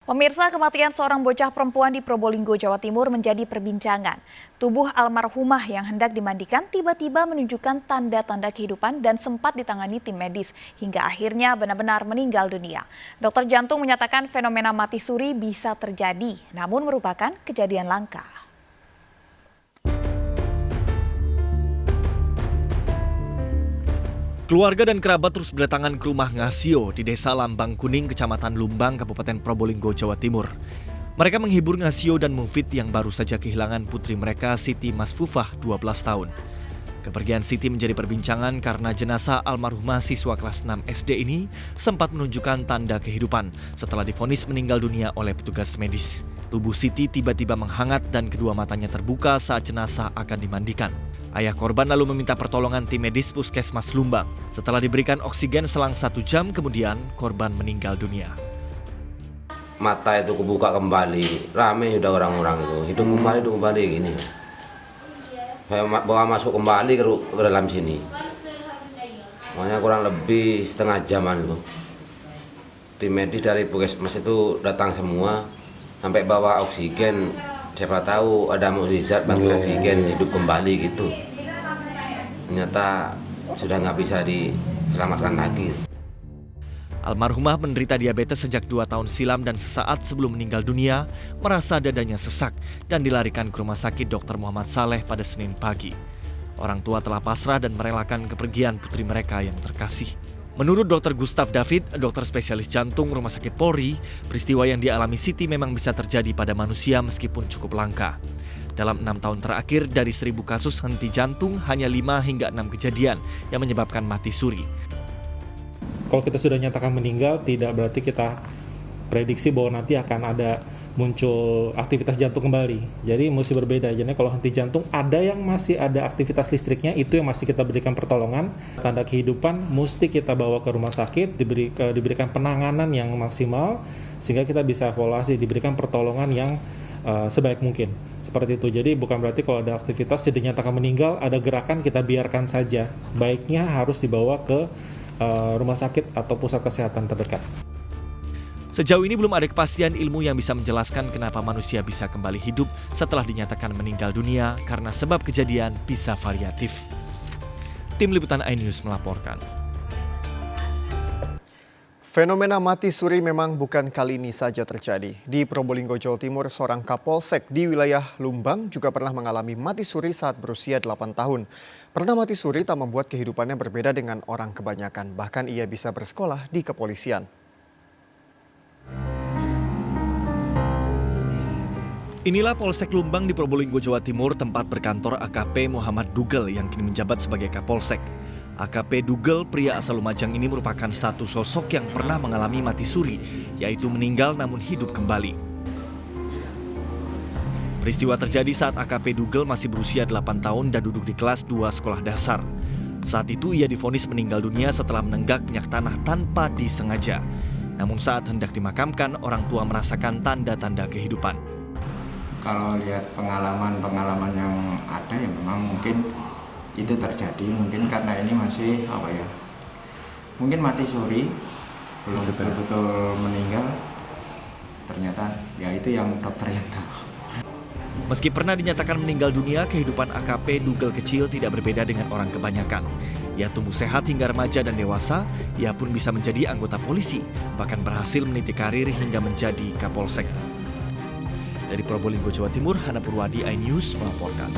Pemirsa, kematian seorang bocah perempuan di Probolinggo, Jawa Timur menjadi perbincangan. Tubuh almarhumah yang hendak dimandikan tiba-tiba menunjukkan tanda-tanda kehidupan dan sempat ditangani tim medis hingga akhirnya benar-benar meninggal dunia. Dokter jantung menyatakan fenomena mati suri bisa terjadi, namun merupakan kejadian langka. Keluarga dan kerabat terus berdatangan ke rumah Ngasio di Desa Lambang Kuning, Kecamatan Lumbang, Kabupaten Probolinggo, Jawa Timur. Mereka menghibur Ngasio dan Mufid yang baru saja kehilangan putri mereka, Siti Masfufah, 12 tahun. Kepergian Siti menjadi perbincangan karena jenazah almarhumah siswa kelas 6 SD ini sempat menunjukkan tanda kehidupan setelah divonis meninggal dunia oleh petugas medis. Tubuh Siti tiba-tiba menghangat dan kedua matanya terbuka saat jenazah akan dimandikan. Ayah korban lalu meminta pertolongan tim medis Puskesmas Lumbang. Setelah diberikan oksigen selang 1 jam kemudian, korban meninggal dunia. Mata itu kebuka kembali, rame udah orang-orang itu, hidup kembali gini. Saya bawa masuk kembali ke dalam sini. Makanya kurang lebih setengah jaman itu. Tim medis dari Puskesmas itu datang semua, sampai bawa oksigen. Siapa tahu ada mukjizat bantu oksigen hidup kembali gitu. Ternyata sudah nggak bisa diselamatkan lagi. Almarhumah menderita diabetes sejak 2 tahun silam dan sesaat sebelum meninggal dunia merasa dadanya sesak dan dilarikan ke Rumah Sakit Dr. Muhammad Saleh pada Senin pagi. Orang tua telah pasrah dan merelakan kepergian putri mereka yang terkasih. Menurut Dr. Gustaf David, dokter spesialis jantung Rumah Sakit Polri, peristiwa yang dialami Siti memang bisa terjadi pada manusia meskipun cukup langka. Dalam 6 tahun terakhir, dari 1000 kasus henti jantung, hanya 5 hingga 6 kejadian yang menyebabkan mati suri. Kalau kita sudah nyatakan meninggal, tidak berarti kita prediksi bahwa nanti akan ada muncul aktivitas jantung kembali. Jadi mesti berbeda. Jadi kalau henti jantung, ada yang masih ada aktivitas listriknya, itu yang masih kita berikan pertolongan. Tanda kehidupan mesti kita bawa ke rumah sakit, diberikan penanganan yang maksimal, sehingga kita bisa evaluasi, diberikan pertolongan yang sebaik mungkin. Seperti itu. Jadi bukan berarti kalau ada aktivitas dinyatakan meninggal, ada gerakan kita biarkan saja. Baiknya harus dibawa ke rumah sakit atau pusat kesehatan terdekat. Sejauh ini belum ada kepastian ilmu yang bisa menjelaskan kenapa manusia bisa kembali hidup setelah dinyatakan meninggal dunia karena sebab kejadian bisa variatif. Tim Liputan iNews melaporkan. Fenomena mati suri memang bukan kali ini saja terjadi. Di Probolinggo, Jawa Timur, seorang kapolsek di wilayah Lumbang juga pernah mengalami mati suri saat berusia 8 tahun. Pernah mati suri tak membuat kehidupannya berbeda dengan orang kebanyakan. Bahkan ia bisa bersekolah di kepolisian. Inilah Polsek Lumbang di Probolinggo, Jawa Timur, tempat berkantor AKP Muhammad Dugel yang kini menjabat sebagai Kapolsek. AKP Dugel, pria asal Lumajang ini merupakan satu sosok yang pernah mengalami mati suri, yaitu meninggal namun hidup kembali. Peristiwa terjadi saat AKP Dugel masih berusia 8 tahun dan duduk di kelas 2 sekolah dasar. Saat itu ia divonis meninggal dunia setelah menenggak minyak tanah tanpa disengaja. Namun saat hendak dimakamkan, orang tua merasakan tanda-tanda kehidupan. Kalau lihat pengalaman yang ada ya memang mungkin itu terjadi, mungkin karena ini masih mungkin mati suri, belum betul-betul meninggal, ternyata ya itu yang dokter yang tahu. Meski pernah dinyatakan meninggal dunia, kehidupan AKP Dugel kecil tidak berbeda dengan orang kebanyakan. Ia tumbuh sehat hingga remaja dan dewasa, ia pun bisa menjadi anggota polisi, bahkan berhasil meniti karir hingga menjadi Kapolsek. Dari Probolinggo, Jawa Timur, Hana Purwadi, iNews melaporkan.